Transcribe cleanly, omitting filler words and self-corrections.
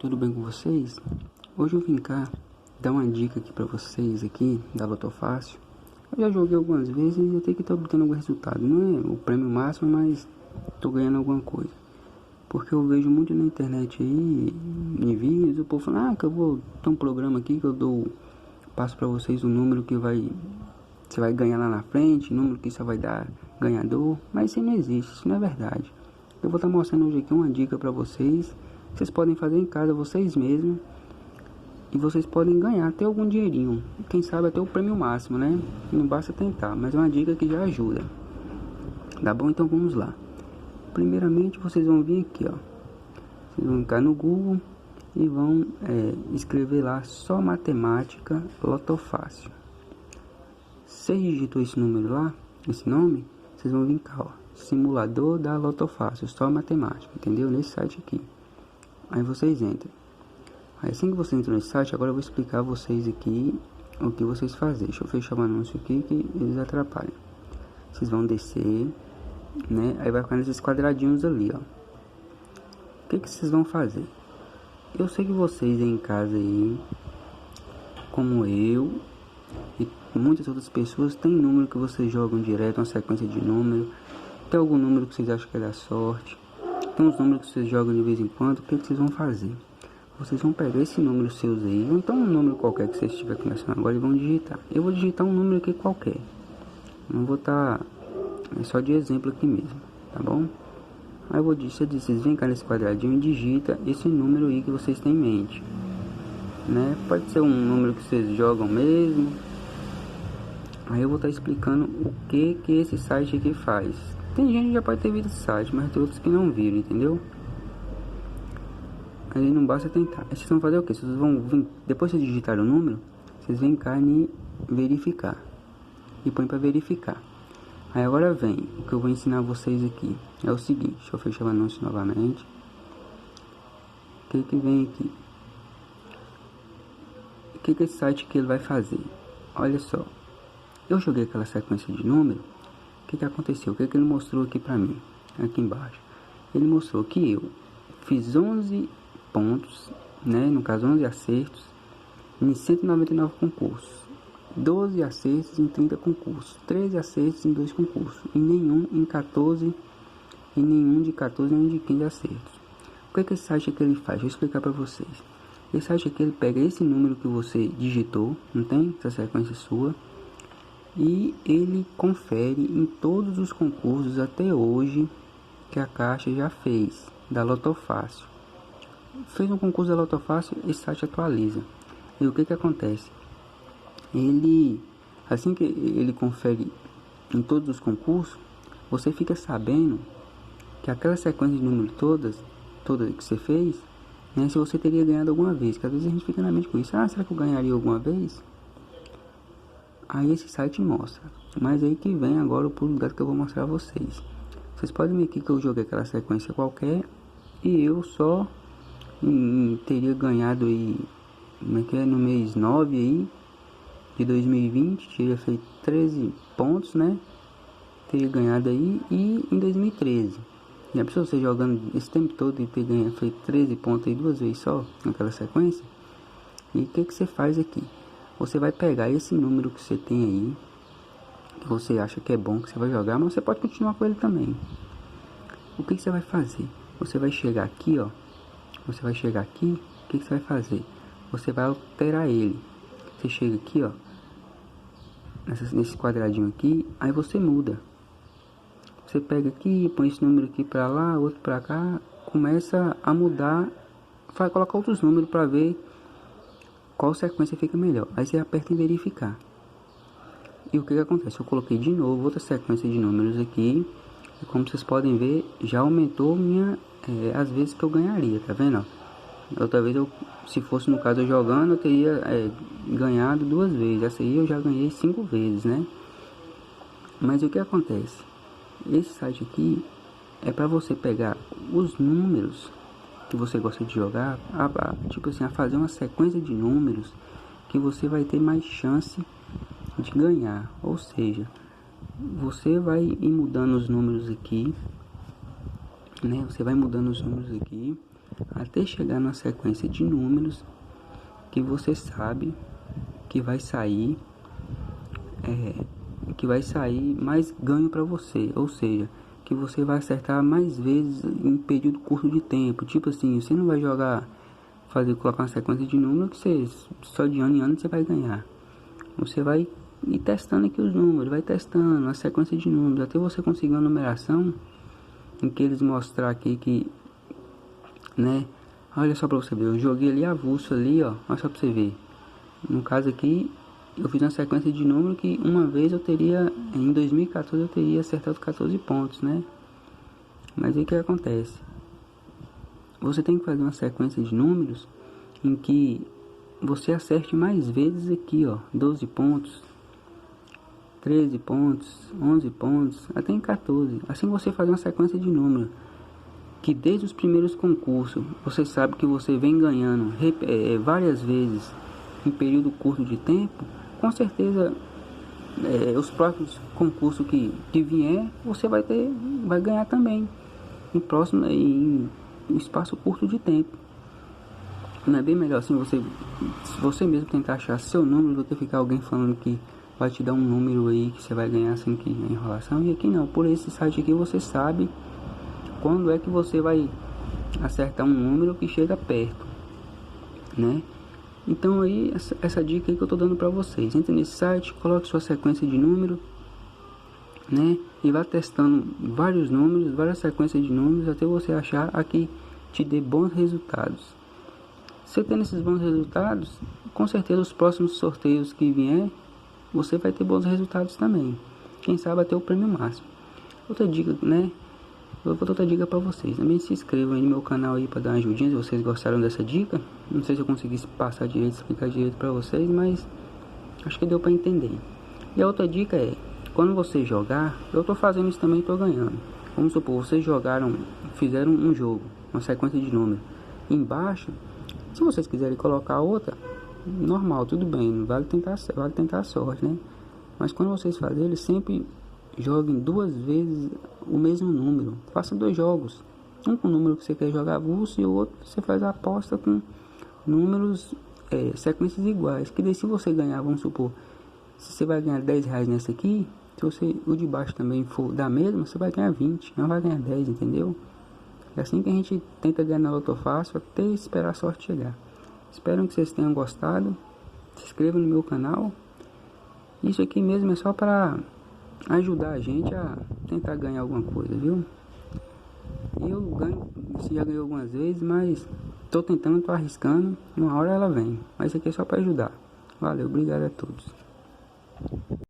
tudo bem com vocês? Hoje eu vim cá dar uma dica aqui pra vocês aqui da Lotofácil. Eu já joguei algumas vezes e até que tô obtendo algum resultado. Não é o prêmio máximo, mas tô ganhando alguma coisa. Porque eu vejo muito na internet aí, em vídeos, o povo falando, que eu vou ter um programa aqui que eu passo pra vocês o número que você vai ganhar lá na frente, o número que só vai dar ganhador. Mas isso aí não existe, isso não é verdade. Eu vou estar mostrando hoje aqui uma dica pra vocês. Vocês podem fazer em casa vocês mesmos. E vocês podem ganhar até algum dinheirinho. Quem sabe até o prêmio máximo, né? Não basta tentar, mas é uma dica que já ajuda. Tá bom? Então vamos lá. Primeiramente vocês vão vir aqui, ó. Vocês vão ficar no Google e vão escrever lá só matemática Lotofácil. Você digitou esse número lá, esse nome, vocês vão vir cá, ó. Simulador da Lotofácil, só matemática, entendeu? Nesse site aqui. Aí vocês entram. Aí assim que você entra nesse site, agora eu vou explicar a vocês aqui o que vocês fazem. Deixa eu fechar o anúncio aqui que eles atrapalham. Vocês vão descer, né? Aí vai ficar nesses quadradinhos ali, ó. O que vocês vão fazer? Eu sei que vocês aí em casa aí, como eu e muitas outras pessoas, tem número que vocês jogam direto, uma sequência de número. Tem algum número que vocês acham que é da sorte. Tem uns números que vocês jogam de vez em quando. O que vocês vão fazer? Vocês vão pegar esse número seus aí, ou então um número qualquer que vocês estiver começando agora, e vão digitar. Eu vou digitar um número aqui qualquer. Não vou estar... é só de exemplo aqui mesmo, tá bom? Aí eu vou dizer, vocês vêm cá nesse quadradinho e digita esse número aí que vocês têm em mente, né? Pode ser um número que vocês jogam mesmo. Aí eu vou estar explicando o que esse site aqui faz. Tem gente que já pode ter visto esse site, mas tem outros que não viram, entendeu? Aí não basta tentar. Aí vocês vão fazer o que? Vocês vão vir, depois de digitar o número, vocês vêm cá em verificar. E põe para verificar. Aí agora vem, o que eu vou ensinar vocês aqui. É o seguinte, deixa eu fechar o anúncio novamente. O que vem aqui? O que esse site que ele vai fazer? Olha só. Eu joguei aquela sequência de número. O que aconteceu? O que ele mostrou aqui pra mim? Aqui embaixo. Ele mostrou que eu fiz 11 pontos, né? No caso 11 acertos em 199 concursos. 12 acertos em 30 concursos. 13 acertos em 2 concursos. E nenhum em 14. E nenhum de 14 nem de 15 acertos. O que esse site aqui ele faz? Deixa eu explicar pra vocês. Esse site aqui ele pega esse número que você digitou, não tem? Essa sequência sua. E ele confere em todos os concursos até hoje que a Caixa já fez, da Lotofácil. Fez um concurso da Lotofácil, esse site atualiza. E o que acontece? Ele, assim que ele confere em todos os concursos, você fica sabendo que aquela sequência de números todas que você fez, né, se você teria ganhado alguma vez. Que às vezes a gente fica na mente com isso. Será que eu ganharia alguma vez? Aí esse site mostra. Mas aí que vem agora o pulo do gato que eu vou mostrar a vocês. Vocês podem ver aqui que eu joguei aquela sequência qualquer e eu só teria ganhado aí, como é que é, no mês 9 aí de 2020, teria feito 13 pontos, né? Teria ganhado aí, e em 2013. E a pessoa você jogando esse tempo todo e ter feito 13 pontos aí 2 vezes só naquela sequência. E o que você faz aqui? Você vai pegar esse número que você tem aí, que você acha que é bom, que você vai jogar, mas você pode continuar com ele também. O que você vai fazer? Você vai chegar aqui, ó. Você vai chegar aqui, o que você vai fazer? Você vai alterar ele. Você chega aqui, ó, nesse quadradinho aqui, aí você muda. Você pega aqui, põe esse número aqui pra lá, outro pra cá, começa a mudar, vai colocar outros números pra ver qual sequência fica melhor. Aí você aperta em verificar. E o que acontece? Eu coloquei de novo outra sequência de números aqui. E como vocês podem ver, já aumentou as vezes que eu ganharia, tá vendo? Outra vez, se fosse no caso eu jogando, eu teria ganhado 2 vezes. Essa aí eu já ganhei 5 vezes, né? Mas o que acontece? Esse site aqui é para você pegar os números que você gosta de jogar, tipo assim, a fazer uma sequência de números que você vai ter mais chance de ganhar. Ou seja, você vai ir mudando os números aqui, né? Você vai mudando os números aqui até chegar numa sequência de números que você sabe que vai sair mais ganho para você, ou seja, que você vai acertar mais vezes em um período curto de tempo. Tipo assim, você não vai colocar uma sequência de números que você só de ano em ano você vai ganhar. Você vai ir testando aqui os números, vai testando uma sequência de números até você conseguir uma numeração em que eles mostrar aqui que, né? Olha só para você ver, eu joguei ali avulso ali, ó, olha só para você ver. No caso aqui, eu fiz uma sequência de números que uma vez em 2014 eu teria acertado 14 pontos, né? Mas aí o que acontece? Você tem que fazer uma sequência de números em que você acerte mais vezes aqui, ó, 12 pontos, 13 pontos, 11 pontos, até em 14. Assim você faz uma sequência de números que desde os primeiros concursos você sabe que você vem ganhando várias vezes em período curto de tempo, com certeza os próximos concursos que vier você vai ganhar também em espaço curto de tempo. Não é bem melhor assim você mesmo tentar achar seu número do que ficar alguém falando que vai te dar um número aí que você vai ganhar assim que é enrolação? E aqui não, por esse site aqui você sabe quando é que você vai acertar um número que chega perto, né? Então aí essa dica aí que eu tô dando para vocês: entre nesse site, coloque sua sequência de número, né? E vá testando vários números, várias sequências de números até você achar a que te dê bons resultados. Você tendo esses bons resultados, com certeza os próximos sorteios que vier, você vai ter bons resultados também. Quem sabe até o prêmio máximo. Outra dica, né? Eu vou dar outra dica para vocês. Também se inscrevam aí no meu canal aí para dar uma ajudinha se vocês gostaram dessa dica. Não sei se eu consegui passar direito, explicar direito para vocês, mas acho que deu para entender. E a outra dica é, quando você jogar, eu tô fazendo isso também e tô ganhando. Vamos supor, vocês fizeram um jogo, uma sequência de números. Embaixo, se vocês quiserem colocar outra, normal, tudo bem, vale tentar a sorte, né? Mas quando vocês fazerem, sempre joguem 2 vezes o mesmo número. Faça 2 jogos, um com o número que você quer jogar avulso e o outro você faz a aposta com números, sequências iguais. Que daí se você ganhar, vamos supor, se você vai ganhar 10 reais nessa aqui, se o de baixo também for da mesma, você vai ganhar 20, não vai ganhar 10, entendeu? É assim que a gente tenta ganhar na Loto Fácil até esperar a sorte chegar. Espero que vocês tenham gostado. Se inscreva no meu canal. Isso aqui mesmo é só para ajudar a gente a tentar ganhar alguma coisa, viu? Eu ganho, já ganhei algumas vezes, mas tô tentando, tô arriscando. Uma hora ela vem. Mas isso aqui é só para ajudar. Valeu, obrigado a todos.